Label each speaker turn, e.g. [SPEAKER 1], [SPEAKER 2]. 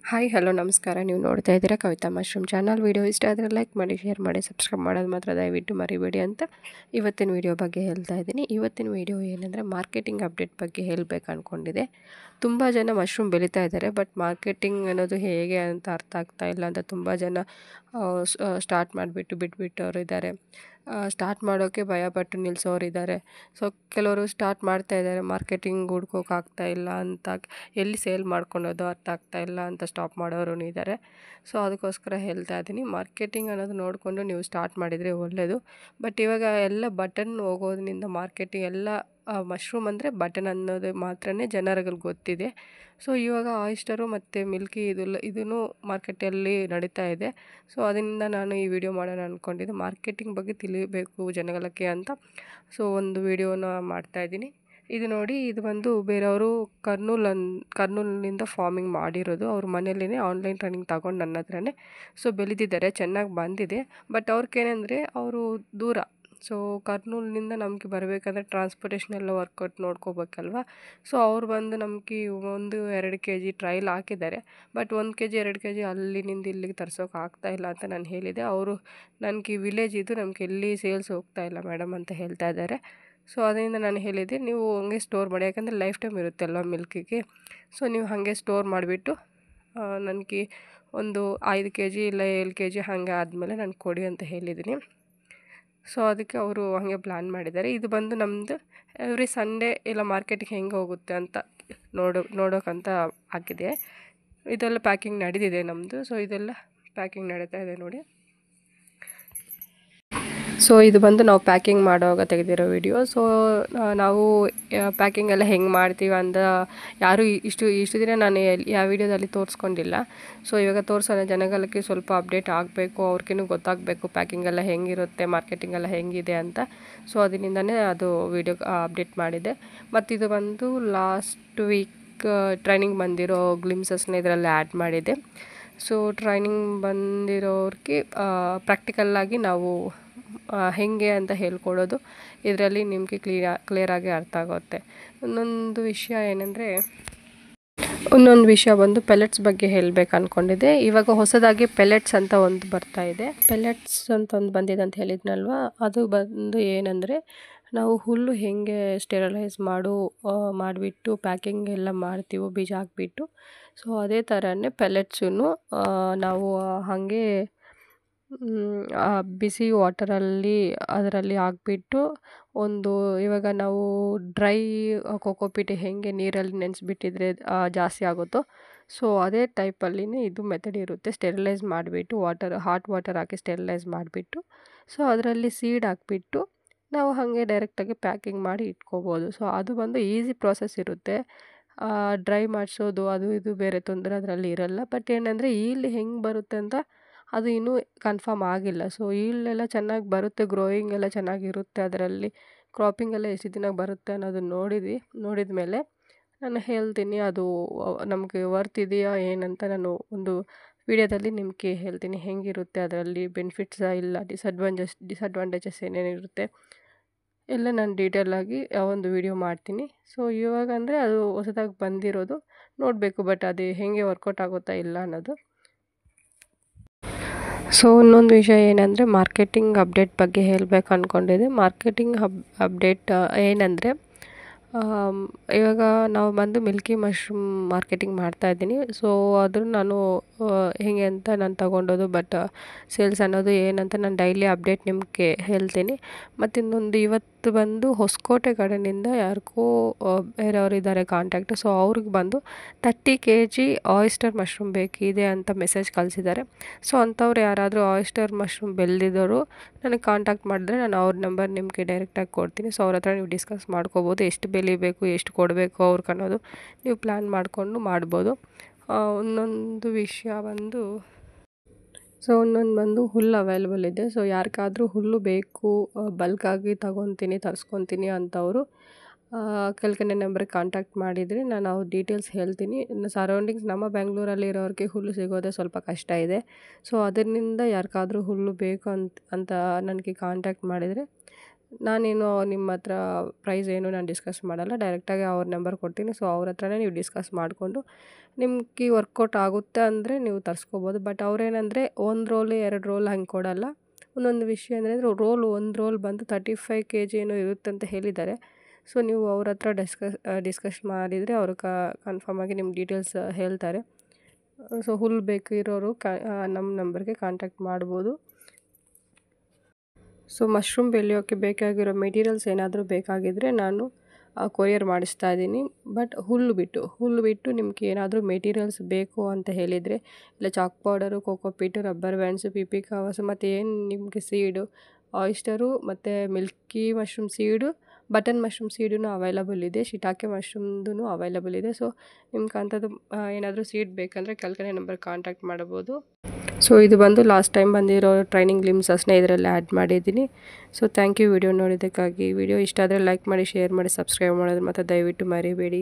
[SPEAKER 1] Hi hello ನಮಸ್ಕಾರ. ನೀವು ನೋಡ್ತಾ ಇದ್ದೀರಾ ಕವಿತಾ ಮಶ್ರೂಮ್ ಚಾನಲ್. ವೀಡಿಯೋ ಇಷ್ಟ ಆದರೆ ಲೈಕ್ ಮಾಡಿ, ಶೇರ್ ಮಾಡಿ, ಸಬ್ಸ್ಕ್ರೈಬ್ ಮಾಡೋದು ಮಾತ್ರ ದಯವಿಟ್ಟು ಮರಿಬೇಡಿ ಅಂತ ಇವತ್ತಿನ ವೀಡಿಯೋ ಬಗ್ಗೆ ಹೇಳ್ತಾ ಇದ್ದೀನಿ. ಇವತ್ತಿನ ವೀಡಿಯೋ ಏನಂದರೆ ಮಾರ್ಕೆಟಿಂಗ್ ಅಪ್ಡೇಟ್ ಬಗ್ಗೆ ಹೇಳಬೇಕು ಅಂದ್ಕೊಂಡಿದ್ದೆ. ತುಂಬ ಜನ ಮಶ್ರೂಮ್ ಬೆಳೀತಾ ಇದ್ದಾರೆ, ಬಟ್ ಮಾರ್ಕೆಟಿಂಗ್ ಅನ್ನೋದು ಹೇಗೆ ಅಂತ ಅರ್ಥ ಆಗ್ತಾ ಇಲ್ಲ ಅಂತ ತುಂಬ ಜನ ಸ್ಟಾರ್ಟ್ ಮಾಡಿಬಿಟ್ಟು ಬಿಟ್ಬಿಟ್ಟವ್ರು ಇದ್ದಾರೆ. ಸ್ಟಾರ್ಟ್ ಮಾಡೋಕ್ಕೆ ಭಯಪಟ್ಟು ನಿಲ್ಲಿಸೋರಿದ್ದಾರೆ. ಸೊ ಕೆಲವರು ಸ್ಟಾರ್ಟ್ ಮಾಡ್ತಾಯಿದ್ದಾರೆ, ಮಾರ್ಕೆಟಿಂಗ್ ಹುಡ್ಕೋಕ್ಕಾಗ್ತಾ ಇಲ್ಲ ಅಂತ, ಎಲ್ಲಿ ಸೇಲ್ ಮಾಡ್ಕೊಳೋದು ಅರ್ಥ ಆಗ್ತಾ ಇಲ್ಲ ಅಂತ ಸ್ಟಾಪ್ ಮಾಡೋರು ಇದ್ದಾರೆ. ಸೊ ಅದಕ್ಕೋಸ್ಕರ ಹೇಳ್ತಾ ಇದ್ದೀನಿ, ಮಾರ್ಕೆಟಿಂಗ್ ಅನ್ನೋದು ನೋಡಿಕೊಂಡು ನೀವು ಸ್ಟಾರ್ಟ್ ಮಾಡಿದರೆ ಒಳ್ಳೆಯದು. ಬಟ್ ಇವಾಗ ಎಲ್ಲ ಬಟನ್ ಹೋಗೋದ್ರಿಂದ ಮಾರ್ಕೆಟಿಂಗ್ ಎಲ್ಲ ಮಶ್ರೂಮ್ ಅಂದರೆ ಬಟನ್ ಅನ್ನೋದು ಮಾತ್ರ ಜನರಿಗೆ ಗೊತ್ತಿದೆ. ಸೊ ಇವಾಗ ಆಯಿಸ್ಟರು ಮತ್ತು ಮಿಲ್ಕಿ ಇದೂ ಮಾರ್ಕೆಟಲ್ಲಿ ನಡೀತಾ ಇದೆ. ಸೊ ಅದರಿಂದ ನಾನು ಈ ವಿಡಿಯೋ ಮಾಡೋಣ ಅಂದ್ಕೊಂಡಿದ್ದೆ. ಮಾರ್ಕೆಟಿಂಗ್ ಬಗ್ಗೆ ತಿಳಿಬೇಕು ಜನಗಳಿಗೆ ಅಂತ ಸೊ ಒಂದು ವಿಡಿಯೋನ ಮಾಡ್ತಾಯಿದ್ದೀನಿ. ಇದು ನೋಡಿ, ಇದು ಬಂದು ಬೇರೆಯವರು ಕರ್ನೂಲಿನಿಂದ ಫಾರ್ಮಿಂಗ್ ಮಾಡಿರೋದು. ಅವ್ರ ಮನೆಯಲ್ಲೇ ಆನ್ಲೈನ್ ಟ್ರೈನಿಂಗ್ ತಗೊಂಡು ನನ್ನ ಹತ್ರನೇ ಸೊ ಬೆಳೆದಿದ್ದಾರೆ, ಚೆನ್ನಾಗಿ ಬಂದಿದೆ. ಬಟ್ ಅವ್ರಿಗೇನೆಂದರೆ ಅವರು ದೂರ, ಸೊ ಕರ್ನೂಲಿನಿಂದ ನಮಗೆ ಬರಬೇಕಂದ್ರೆ ಟ್ರಾನ್ಸ್ಪೋರ್ಟೇಷನ್ ಎಲ್ಲ ವರ್ಕೌಟ್ ನೋಡ್ಕೋಬೇಕಲ್ವ. ಸೊ ಅವ್ರು ಬಂದು ನಮಗೆ 1-2 kg ಟ್ರೈಲ್ ಹಾಕಿದ್ದಾರೆ. ಬಟ್ 1 kg 2 kg ಅಲ್ಲಿನಿಂದ ಇಲ್ಲಿಗೆ ತರ್ಸೋಕೆ ಆಗ್ತಾ ಇಲ್ಲ ಅಂತ ನಾನು ಹೇಳಿದೆ. ಅವರು ನನಗೆ ವಿಲೇಜ್ ಇದು, ನಮಗೆ ಎಲ್ಲಿ ಸೇಲ್ಸ್ ಹೋಗ್ತಾ ಇಲ್ಲ ಮೇಡಮ್ ಅಂತ ಹೇಳ್ತಾ ಇದ್ದಾರೆ. ಸೊ ಅದರಿಂದ ನಾನು ಹೇಳಿದ್ದೆ, ನೀವು ಹಂಗೆ ಸ್ಟೋರ್ ಮಾಡಿ, ಯಾಕಂದರೆ ಲೈಫ್ ಟೈಮ್ ಇರುತ್ತೆ ಅಲ್ವ ಮಿಲ್ಕಿಗೆ. ಸೊ ನೀವು ಹಾಗೆ ಸ್ಟೋರ್ ಮಾಡಿಬಿಟ್ಟು ನನಗೆ ಒಂದು 5 kg ಇಲ್ಲ 7 kg ಹಾಗೆ ಆದಮೇಲೆ ನನಗೆ ಕೊಡಿ ಅಂತ ಹೇಳಿದ್ದೀನಿ. ಸೊ ಅದಕ್ಕೆ ಅವರು ಹಾಗೆ ಪ್ಲ್ಯಾನ್ ಮಾಡಿದ್ದಾರೆ. ಇದು ಬಂದು ನಮ್ಮದು ಎವ್ರಿ ಸಂಡೇ ಇಲ್ಲ ಮಾರ್ಕೆಟಿಗೆ ಹೆಂಗೆ ಹೋಗುತ್ತೆ ಅಂತ ನೋಡೋಕ್ಕಂತ ಹಾಕಿದೆ. ಇದೆಲ್ಲ ಪ್ಯಾಕಿಂಗ್ ನಡೆದಿದೆ ನಮ್ಮದು. ಸೊ ಇದೆಲ್ಲ ಪ್ಯಾಕಿಂಗ್ ನಡೀತಾ ಇದೆ ನೋಡಿ. ಸೊ ಇದು ಬಂದು ನಾವು ಪ್ಯಾಕಿಂಗ್ ಮಾಡುವಾಗ ತೆಗೆದಿರೋ ವಿಡಿಯೋ. ಸೊ ನಾವು ಪ್ಯಾಕಿಂಗ್ ಎಲ್ಲ ಹೆಂಗೆ ಮಾಡ್ತೀವಿ ಅಂತ ಯಾರೂ ಇಷ್ಟು ದಿನ ನಾನು ಯಾವ ವಿಡಿಯೋದಲ್ಲಿ ತೋರಿಸ್ಕೊಂಡಿಲ್ಲ. ಸೊ ಇವಾಗ ತೋರಿಸೋಣ, ಜನಗಳಿಗೆ ಸ್ವಲ್ಪ ಅಪ್ಡೇಟ್ ಆಗಬೇಕು, ಅವ್ರಿಗೂ ಗೊತ್ತಾಗಬೇಕು ಪ್ಯಾಕಿಂಗ್ ಎಲ್ಲ ಹೆಂಗಿರುತ್ತೆ, ಮಾರ್ಕೆಟಿಂಗ್ ಎಲ್ಲ ಹೆಂಗಿದೆ ಅಂತ. ಸೊ ಅದರಿಂದನೇ ಅದು ವಿಡಿಯೋ ಅಪ್ಡೇಟ್ ಮಾಡಿದೆ. ಮತ್ತು ಇದು ಬಂದು ಲಾಸ್ಟ್ ವೀಕ್ ಟ್ರೈನಿಂಗ್ ಬಂದಿರೋ ಗ್ಲಿಮ್ಸಸ್ನ ಇದರಲ್ಲಿ ಆ್ಯಡ್ ಮಾಡಿದೆ. ಸೊ ಟ್ರೈನಿಂಗ್ ಬಂದಿರೋರಿಗೆ ಪ್ರಾಕ್ಟಿಕಲ್ಲಾಗಿ ನಾವು ಹೇಗೆ ಅಂತ ಹೇಳ್ಕೊಡೋದು ಇದರಲ್ಲಿ ನಿಮಗೆ ಕ್ಲಿಯರಾಗಿ ಅರ್ಥ ಆಗುತ್ತೆ. ಇನ್ನೊಂದು ವಿಷಯ ಬಂದು ಪೆಲೆಟ್ಸ್ ಬಗ್ಗೆ ಹೇಳಬೇಕು ಅಂದ್ಕೊಂಡಿದ್ದೆ. ಇವಾಗ ಹೊಸದಾಗಿ ಪೆಲೆಟ್ಸ್ ಅಂತ ಒಂದು ಬರ್ತಾ ಇದೆ. ಪೆಲೆಟ್ಸ್ ಅಂತ ಒಂದು ಬಂದಿದೆ ಅಂತ ಹೇಳಿದ್ನಲ್ವ, ಅದು ಬಂದು ಏನಂದರೆ ನಾವು ಹುಲ್ಲು ಹೇಗೆ ಸ್ಟೆರಲೈಸ್ ಮಾಡಿಬಿಟ್ಟು ಪ್ಯಾಕಿಂಗ್ ಎಲ್ಲ ಮಾಡ್ತೀವೋ ಬೀಜ ಹಾಕ್ಬಿಟ್ಟು, ಸೊ ಅದೇ ಥರನೇ ಪೆಲೆಟ್ಸೂ ನಾವು ಹಾಗೆ ಬಿಸಿ ವಾಟರಲ್ಲಿ ಅದರಲ್ಲಿ ಹಾಕ್ಬಿಟ್ಟು ಇವಾಗ ನಾವು ಡ್ರೈ ಕೋಕೋಪೀಟ್ ಹೇಗೆ ನೀರಲ್ಲಿ ನೆನೆಸ್ಬಿಟ್ಟಿದ್ರೆ ಜಾಸ್ತಿ ಆಗುತ್ತೋ, ಸೊ ಅದೇ ಟೈಪಲ್ಲಿನೇ ಇದು ಮೆಥಡ್ ಇರುತ್ತೆ. ಸ್ಟೆರಿಲೈಸ್ ಮಾಡಿಬಿಟ್ಟು ಹಾಟ್ ವಾಟರ್ ಹಾಕಿ ಸ್ಟೆರಿಲೈಸ್ ಮಾಡಿಬಿಟ್ಟು, ಸೊ ಅದರಲ್ಲಿ ಸೀಡ್ ಹಾಕ್ಬಿಟ್ಟು ನಾವು ಹಾಗೆ ಡೈರೆಕ್ಟಾಗಿ ಪ್ಯಾಕಿಂಗ್ ಮಾಡಿ ಇಟ್ಕೋಬೋದು. ಸೊ ಅದು ಬಂದು ಈಸಿ ಪ್ರಾಸೆಸ್ ಇರುತ್ತೆ. ಡ್ರೈ ಮಾಡಿಸೋದು ಅದು ಇದು ಬೇರೆ ತೊಂದರೆ ಅದರಲ್ಲಿ ಇರಲ್ಲ. ಬಟ್ ಏನಂದರೆ ಈಲ್ಡ್ ಹೆಂಗೆ ಬರುತ್ತೆ ಅಂತ ಅದು ಇನ್ನೂ ಕನ್ಫರ್ಮ್ ಆಗಿಲ್ಲ. ಸೊ ಈಲ್ಡೆಲ್ಲ ಚೆನ್ನಾಗಿ ಬರುತ್ತೆ, ಗ್ರೋಯಿಂಗ್ ಎಲ್ಲ ಚೆನ್ನಾಗಿರುತ್ತೆ, ಅದರಲ್ಲಿ ಕ್ರಾಪಿಂಗ್ ಎಲ್ಲ ಎಷ್ಟು ದಿನ ಬರುತ್ತೆ ಅನ್ನೋದನ್ನ ನೋಡಿದ ಮೇಲೆ ನಾನು ಹೇಳ್ತೀನಿ ಅದು ನಮಗೆ ವರ್ತ್ ಇದೆಯಾ ಏನಂತ. ನಾನು ಒಂದು ವಿಡಿಯೋದಲ್ಲಿ ನಿಮಗೆ ಹೇಳ್ತೀನಿ ಹೆಂಗಿರುತ್ತೆ, ಅದರಲ್ಲಿ ಬೆನಿಫಿಟ್ಸಾ ಇಲ್ಲ ಡಿಸಡ್ವಾಂಟೇಜಸ್ ಏನೇನಿರುತ್ತೆ ಎಲ್ಲ ನಾನು ಡೀಟೇಲಾಗಿ ಒಂದು ವಿಡಿಯೋ ಮಾಡ್ತೀನಿ. ಸೊ ಇವಾಗ ಅಂದರೆ ಅದು ಹೊಸದಾಗಿ ಬಂದಿರೋದು, ನೋಡಬೇಕು ಬಟ್ ಅದು ಹೇಗೆ ವರ್ಕೌಟ್ ಆಗುತ್ತಾ ಇಲ್ಲ ಅನ್ನೋದು. ಸೊ ಇನ್ನೊಂದು ವಿಷಯ ಏನಂದರೆ ಮಾರ್ಕೆಟಿಂಗ್ ಅಪ್ಡೇಟ್ ಬಗ್ಗೆ ಹೇಳಬೇಕು ಅಂದ್ಕೊಂಡಿದ್ದೆ. ಮಾರ್ಕೆಟಿಂಗ್ ಅಪ್ಡೇಟ್ ಏನಂದರೆ ಇವಾಗ ನಾವು ಬಂದು ಮಿಲ್ಕಿ ಮಶ್ರೂಮ್ ಮಾರ್ಕೆಟಿಂಗ್ ಮಾಡ್ತಾಯಿದ್ದೀನಿ. ಸೊ ಅದು ನಾನು ಹೇಗೆ ಅಂತ ನಾನು ತಗೊಂಡೋದು, ಬಟ್ ಸೇಲ್ಸ್ ಅನ್ನೋದು ಏನಂತ ನಾನು ಡೈಲಿ ಅಪ್ಡೇಟ್ ನಿಮಗೆ ಹೇಳ್ತೀನಿ. ಮತ್ತು ಇನ್ನೊಂದು ಇವತ್ತು ಬಂದು ಹೊಸಕೋಟೆ ಕಡೆಯಿಂದ ಯಾರಿಗೋ ಬೇರೆಯವರು ಇದ್ದಾರೆ ಕಾಂಟ್ಯಾಕ್ಟ್. ಸೊ ಅವ್ರಿಗೆ ಬಂದು 30 kg ಆಯಿಸ್ಟರ್ ಮಶ್ರೂಮ್ ಬೇಕಿದೆ ಅಂತ ಮೆಸೇಜ್ ಕಳಿಸಿದ್ದಾರೆ. ಸೊ ಅಂಥವ್ರು ಯಾರಾದರೂ ಆಯಿಸ್ಟರ್ ಮಶ್ರೂಮ್ ಬೆಳೆದಿದ್ದವರು ನನಗೆ ಕಾಂಟ್ಯಾಕ್ಟ್ ಮಾಡಿದ್ರೆ ನಾನು ಅವ್ರ ನಂಬರ್ ನಿಮಗೆ ಡೈರೆಕ್ಟಾಗಿ ಕೊಡ್ತೀನಿ. ಸೊ ಅವ್ರ ಹತ್ರ ನೀವು ಡಿಸ್ಕಸ್ ಮಾಡ್ಕೋಬೋದು, ಎಷ್ಟು ಬೆಳಿಬೇಕು, ಎಷ್ಟು ಕೊಡಬೇಕು ಅವ್ರಿಗೆ ಅನ್ನೋದು ನೀವು ಪ್ಲ್ಯಾನ್ ಮಾಡಿಕೊಂಡು ಮಾಡ್ಬೋದು. ಇನ್ನೊಂದು ವಿಷಯ ಬಂದು ಹುಲ್ಲು ಅವೈಲೇಬಲ್ ಇದೆ. ಸೊ ಯಾರಿಗಾದರೂ ಹುಲ್ಲು ಬೇಕು, ಬಲ್ಕಾಗಿ ತರಿಸ್ಕೊತೀನಿ ಅಂಥವರು ಕೆಳಗಡೆ ನಂಬರ್ಗೆ ಕಾಂಟ್ಯಾಕ್ಟ್ ಮಾಡಿದರೆ ನಾನು ಅವ್ರ ಡೀಟೇಲ್ಸ್ ಹೇಳ್ತೀನಿ. ಸರೌಂಡಿಂಗ್ಸ್ ನಮ್ಮ ಬೆಂಗಳೂರಲ್ಲಿ ಇರೋರಿಗೆ ಹುಲ್ಲು ಸಿಗೋದೇ ಸ್ವಲ್ಪ ಕಷ್ಟ ಇದೆ. ಸೊ ಅದರಿಂದ ಯಾರಿಗಾದರೂ ಹುಲ್ಲು ಬೇಕು ಅಂತ ನನಗೆ ಕಾಂಟ್ಯಾಕ್ಟ್ ಮಾಡಿದರೆ ನಾನೇನು ನಿಮ್ಮ ಹತ್ರ ಪ್ರೈಸ್ ಏನು ನಾನು ಡಿಸ್ಕಸ್ ಮಾಡಲ್ಲ, ಡೈರೆಕ್ಟಾಗಿ ಅವ್ರ ನಂಬರ್ ಕೊಡ್ತೀನಿ. ಸೊ ಅವ್ರ ಹತ್ರನೇ ನೀವು ಡಿಸ್ಕಸ್ ಮಾಡಿಕೊಂಡು ನಿಮ್ಗೆ ವರ್ಕೌಟ್ ಆಗುತ್ತೆ ಅಂದರೆ ನೀವು ತರಿಸ್ಕೋಬೋದು. ಬಟ್ ಅವ್ರೇನಂದರೆ 1 ರೋಲ್ 2 ರೋಲ್ ಹಂಗೆ ಕೊಡಲ್ಲ. ಒಂದೊಂದು ವಿಷಯ ಅಂದರೆ ಒಂದು ರೋಲ್ ಬಂದು 35 kg ಏನೋ ಇರುತ್ತೆ ಅಂತ ಹೇಳಿದ್ದಾರೆ. ಸೊ ನೀವು ಅವ್ರ ಹತ್ರ ಡಿಸ್ಕಸ್ ಮಾಡಿದರೆ ಅವರು ಕನ್ಫರ್ಮ್ ಆಗಿ ನಿಮ್ಮ ಡೀಟೇಲ್ಸ್ ಹೇಳ್ತಾರೆ. ಸೊ ಹುಲ್ಲು ಬೇಕು ಇರೋರು ನಮ್ಮ ನಂಬರ್ಗೆ ಕಾಂಟ್ಯಾಕ್ಟ್ ಮಾಡ್ಬೋದು. ಸೊ ಮಶ್ರೂಮ್ ಬೆಳೆಯೋಕ್ಕೆ ಬೇಕಾಗಿರೋ ಮೆಟೀರಿಯಲ್ಸ್ ಏನಾದರೂ ಬೇಕಾಗಿದ್ದರೆ ನಾನು ಕೊರಿಯರ್ ಮಾಡಿಸ್ತಾ ಇದ್ದೀನಿ. ಬಟ್ ಹುಲ್ಲು ಬಿಟ್ಟು ನಿಮ್ಗೆ ಏನಾದರೂ ಮೆಟೀರಿಯಲ್ಸ್ ಬೇಕು ಅಂತ ಹೇಳಿದರೆ, ಇಲ್ಲ chalk powder, cocopeat, rubber bands, PP covers ಮತ್ತು ಏನು ನಿಮಗೆ ಸೀಡು, ಆಯಿಸ್ಟರು ಮತ್ತು milky mushroom seed, button mushroom seed available ಇದೆ, ಶಿಟಾಕೆ ಮಶ್ರೂಮ್ದು ಅವೈಲಬಲ್ ಇದೆ. ಸೊ ನಿಮ್ಗೆ ಅಂಥದ್ದು ಏನಾದರೂ ಸೀಡ್ ಬೇಕಂದರೆ ಕೆಳಗಡೆ ನಂಬರ್ ಕಾಂಟ್ಯಾಕ್ಟ್ ಮಾಡ್ಬೋದು. ಸೊ ಇದು ಬಂದು ಲಾಸ್ಟ್ ಟೈಮ್ ಬಂದಿರೋ ಟ್ರೈನಿಂಗ್ ಲಿಮ್ಸಸ್ನೇ ಇದರಲ್ಲಿ ಆ್ಯಡ್ ಮಾಡಿದ್ದೀನಿ. ಸೊ ಥ್ಯಾಂಕ್ ಯು ವಿಡಿಯೋ ನೋಡಿದ್ದಕ್ಕಾಗಿ. ವಿಡಿಯೋ ಇಷ್ಟ ಆದರೆ ಲೈಕ್ ಮಾಡಿ, ಶೇರ್ ಮಾಡಿ, ಸಬ್ಸ್ಕ್ರೈಬ್ ಮಾಡೋದು ಮತ್ತು ದಯವಿಟ್ಟು ಮರಿಬೇಡಿ.